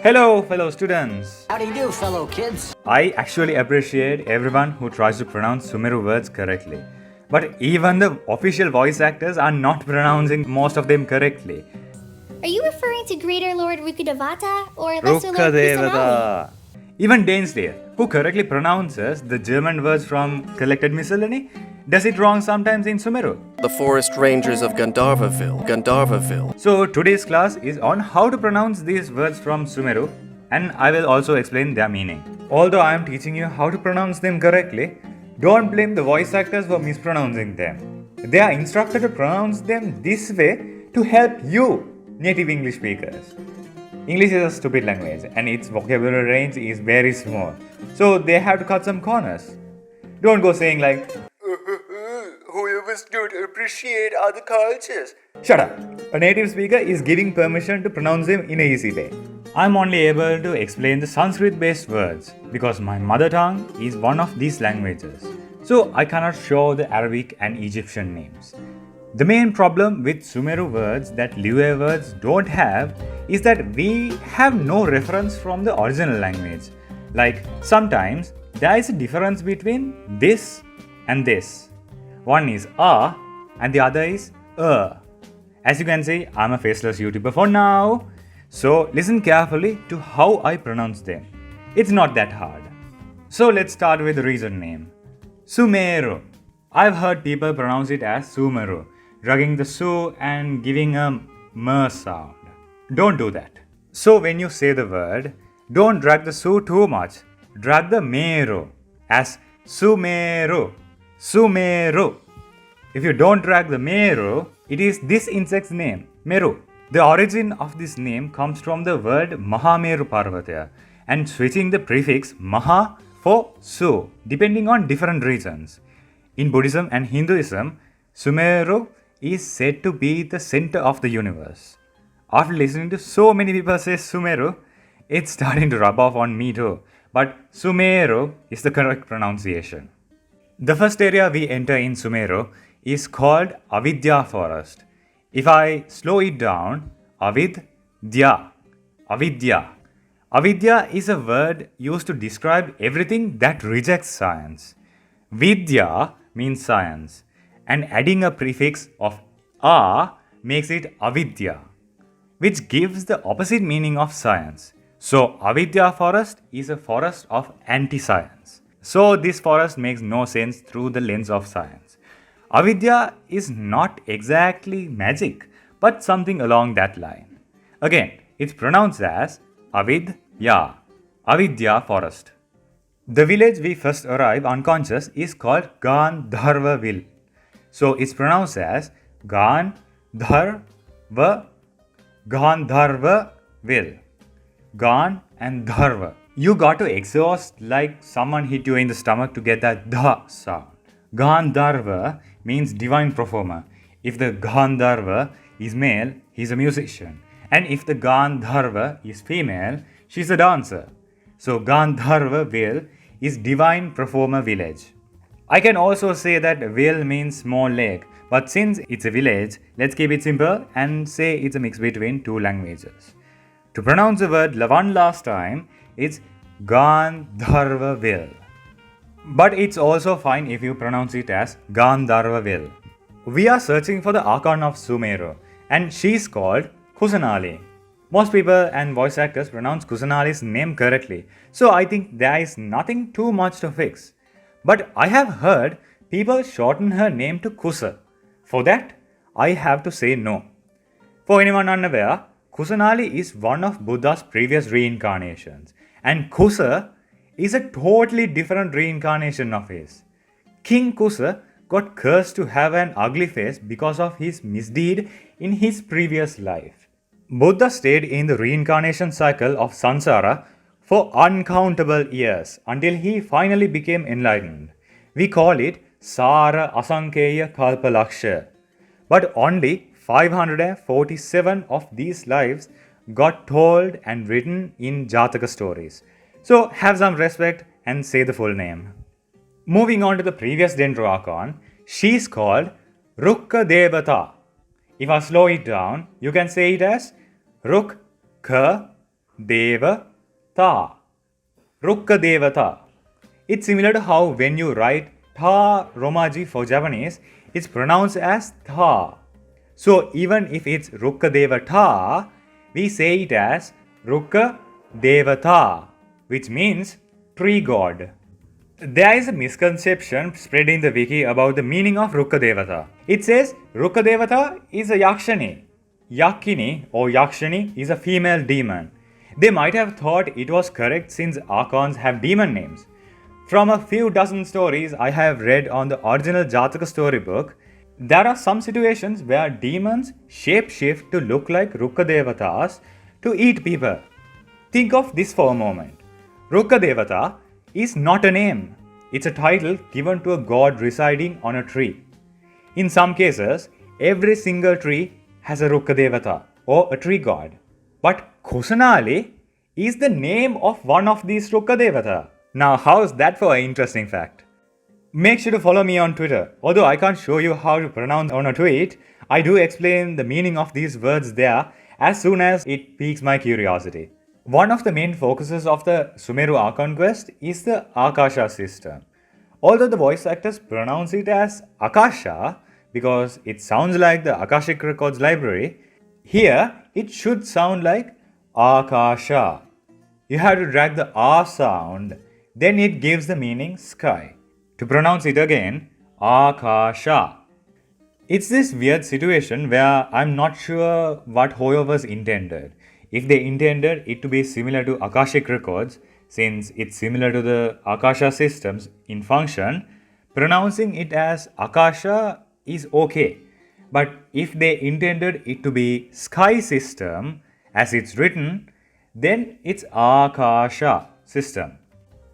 Hello, fellow students. How do you do, fellow kids? I actually appreciate everyone who tries to pronounce Sumeru words correctly. But even the official voice actors are not pronouncing most of them correctly. Are you referring to Greater Lord Rkkadevata or Lesser Lord Kusanali? Rkkadevata. Even Dainsleyer, who correctly pronounces the German words from Collected Miscellany, does it wrong sometimes in Sumeru. The Forest Rangers of Gandharva Ville. So today's class is on how to pronounce these words from Sumeru, and I will also explain their meaning. Although I am teaching you how to pronounce them correctly, don't blame the voice actors for mispronouncing them. They are instructed to pronounce them this way to help you, native English speakers. English is a stupid language and its vocabulary range is very small, so they have to cut some corners. Don't go saying like, whoever don't appreciate other cultures. Shut up! A native speaker is giving permission to pronounce them in an easy way. I'm only able to explain the Sanskrit-based words because my mother tongue is one of these languages. So I cannot show the Arabic and Egyptian names. The main problem with Sumeru words that Liu words don't have is that we have no reference from the original language. Like sometimes there is a difference between this and this. One is a and the other is a. As you can see, I'm a faceless YouTuber for now. So listen carefully to how I pronounce them. It's not that hard. So let's start with the region name. Sumeru. I've heard people pronounce it as Sumeru, dragging the su and giving a m sound. Don't do that. So when you say the word, don't drag the su too much. Drag the meru as Sumeru. Sumeru. If you don't drag the meru, it is this insect's name, Meru. The origin of this name comes from the word Mahameru Parvata and switching the prefix Maha for Su, depending on different regions. In Buddhism and Hinduism, Sumeru is said to be the center of the universe. After listening to so many people say Sumeru, it's starting to rub off on me too. But Sumeru is the correct pronunciation. The first area we enter in Sumeru is called Avidya Forest. If I slow it down, Avidya. Avidya. Avidya is a word used to describe everything that rejects science. Vidya means science, and adding a prefix of a makes it avidya, which gives the opposite meaning of science. So Avidya Forest is a forest of anti-science. So this forest makes no sense through the lens of science. Avidya is not exactly magic, but something along that line. Again, it's pronounced as Avidya, Avidya Forest. The village we first arrive unconscious is called Gandharva Ville. So it's pronounced as Gandharva Ville. Gan and Dharva. You got to exhaust like someone hit you in the stomach to get that dha sound. Gandharva means divine performer. If the Gandharva is male, he's a musician. And if the Gandharva is female, she's a dancer. So Gandharva Ville is divine performer village. I can also say that Ville means small lake, but since it's a village, let's keep it simple and say it's a mix between two languages. To pronounce the word one last time, it's Gandharva Ville. But it's also fine if you pronounce it as Gandharva Ville. We are searching for the icon of Sumeru, and she's called Kusanali. Most people and voice actors pronounce Kusanali's name correctly, so I think there is nothing too much to fix. But I have heard people shorten her name to Kusa. For that, I have to say no. For anyone unaware, Kusanali is one of Buddha's previous reincarnations, and Kusa is a totally different reincarnation of his. King Kusa got cursed to have an ugly face because of his misdeed in his previous life. Buddha stayed in the reincarnation cycle of samsara for uncountable years until he finally became enlightened. We call it Sara Asankeya Kalpalaksha. But only 547 of these lives got told and written in Jataka stories. So have some respect and say the full name. Moving on to the previous Dendroarchon, she's called Rkkadevata. If I slow it down, you can say it as Rkkadevata. Rkkadevata. Rkkadevata. It's similar to how when you write Tha Romaji for Japanese, it's pronounced as Tha. So even if it's Rkkadevata, we say it as Rkkadevata, which means tree god. There is a misconception spread in the wiki about the meaning of Rkkadevata. It says Rkkadevata is a Yakshani. Yakini or Yakshani is a female demon. They might have thought it was correct since Archons have demon names. From a few dozen stories I have read on the original Jataka storybook, there are some situations where demons shapeshift to look like Rukkadevatas to eat people. Think of this for a moment. Rukkadevata is not a name. It's a title given to a god residing on a tree. In some cases, every single tree has a Rukkadevata or a tree god. But Kusanali is the name of one of these Rukkadevata. Now, how's that for an interesting fact? Make sure to follow me on Twitter. Although I can't show you how to pronounce on a tweet, I do explain the meaning of these words there as soon as it piques my curiosity. One of the main focuses of the Sumeru Archon quest is the Akasha system. Although the voice actors pronounce it as Akasha because it sounds like the Akashic Records library, here it should sound like Akasha. You have to drag the R sound, then it gives the meaning sky. To pronounce it again, Akasha. It's this weird situation where I'm not sure what whoever's intended. If they intended it to be similar to Akashic Records, since it's similar to the Akasha systems in function, pronouncing it as Akasha is okay. But if they intended it to be Sky System as it's written, then it's Akasha System.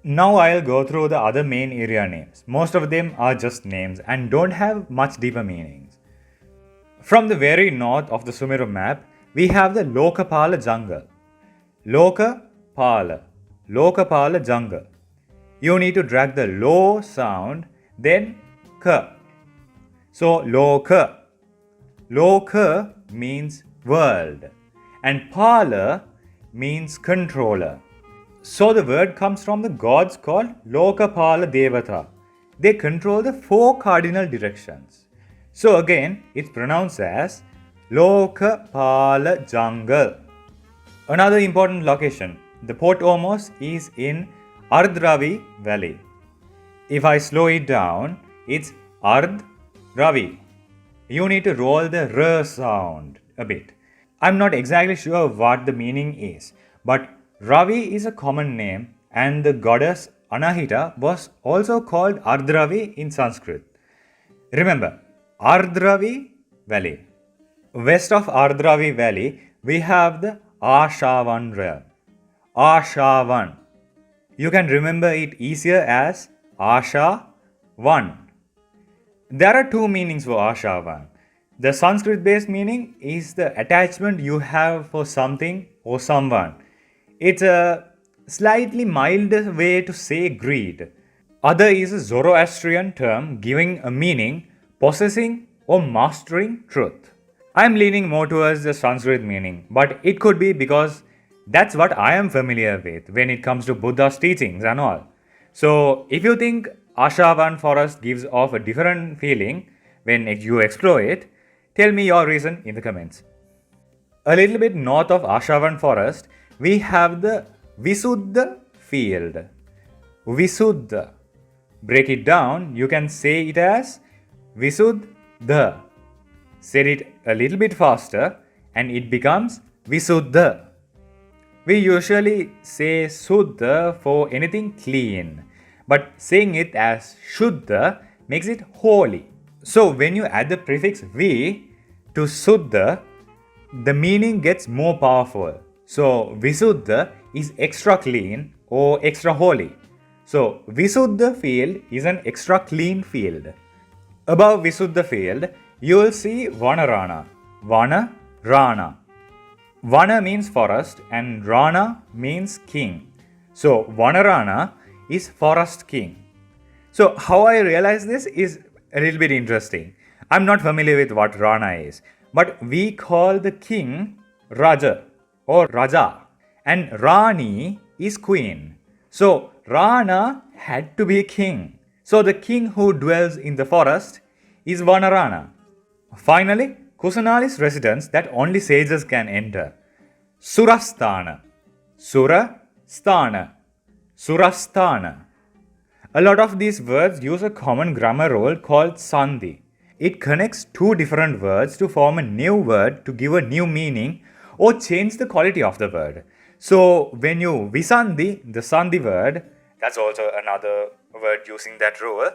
Now I'll go through the other main area names. Most of them are just names and don't have much deeper meanings. From the very north of the Sumeru map, we have the Lokapala Jungle. Lokapala Jungle. You need to drag the lo sound, then ka. So Loka. Loka means world and pala means controller. So the word comes from the gods called Lokapala Devata. They control the 4 cardinal directions. So again, it's pronounced as Lokapala Jungle. Another important location, the Port Omos, is in Ardravi Valley. If I slow it down, it's Ardravi. You need to roll the R sound a bit. I'm not exactly sure what the meaning is, but Ravi is a common name and the goddess Anahita was also called Ardravi in Sanskrit. Remember, Ardravi Valley. West of Ardravi Valley, we have the Ashavan Realm. Ashavan. You can remember it easier as Asha 1. There are 2 meanings for Ashavan. The Sanskrit based meaning is the attachment you have for something or someone. It's a slightly milder way to say greed. Other is a Zoroastrian term giving a meaning possessing or mastering truth. I'm leaning more towards the Sanskrit meaning, but it could be because that's what I am familiar with when it comes to Buddha's teachings and all. So if you think Ashavan Forest gives off a different feeling when you explore it, tell me your reason in the comments. A little bit north of Ashavan Forest, we have the Vissudha Field. Vissudha. Break it down, you can say it as Visuddha. Say it a little bit faster and it becomes Visuddha. We usually say Suddha for anything clean, but saying it as Shuddha makes it holy. So when you add the prefix V to Suddha, the meaning gets more powerful. So Visuddha is extra clean or extra holy. So Visuddha Field is an extra clean field. Above Visuddha Field, you will see Vanarana. Vanarana. Vana means forest and Rana means king. So Vanarana is forest king. So how I realize this is a little bit interesting. I'm not familiar with what Rana is, but we call the king Raja or Raja and Rani is queen. So Rana had to be king. So the king who dwells in the forest is Vanarana. Finally, Kusanali's residence that only sages can enter. Surasthana. Surasthana. Surasthana. A lot of these words use a common grammar rule called sandhi. It connects two different words to form a new word to give a new meaning or change the quality of the word. So when you visandhi the sandhi word, that's also another word using that rule,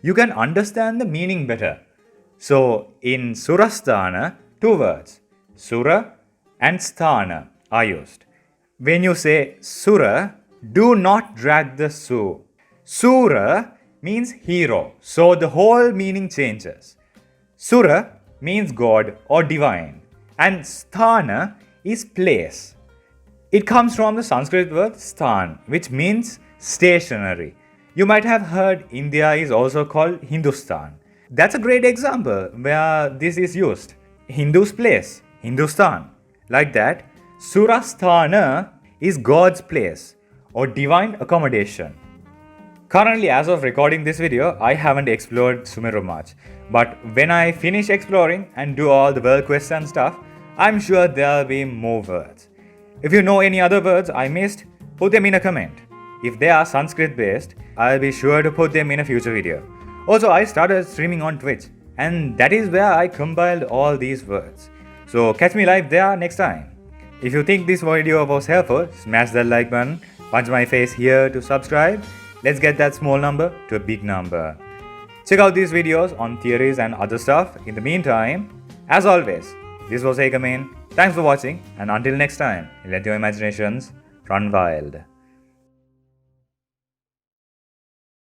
you can understand the meaning better. So in Surasthana, two words, Sura and Sthana, are used. When you say Sura, do not drag the Su. Sura means hero, so the whole meaning changes. Sura means God or divine, and Sthana is place. It comes from the Sanskrit word Sthan, which means stationary. You might have heard India is also called Hindustan. That's a great example where this is used. Hindu's place, Hindustan. Like that, Surasthana is God's place or divine accommodation. Currently, as of recording this video, I haven't explored Sumeru much. But when I finish exploring and do all the world quests and stuff, I'm sure there'll be more words. If you know any other words I missed, put them in a comment. If they are Sanskrit based, I'll be sure to put them in a future video. Also, I started streaming on Twitch, and that is where I compiled all these words. So catch me live there next time. If you think this video was helpful, smash that like button, punch my face here to subscribe. Let's get that small number to a big number. Check out these videos on theories and other stuff. In the meantime, as always, this was Ekamin. Thanks for watching, and until next time, let your imaginations run wild.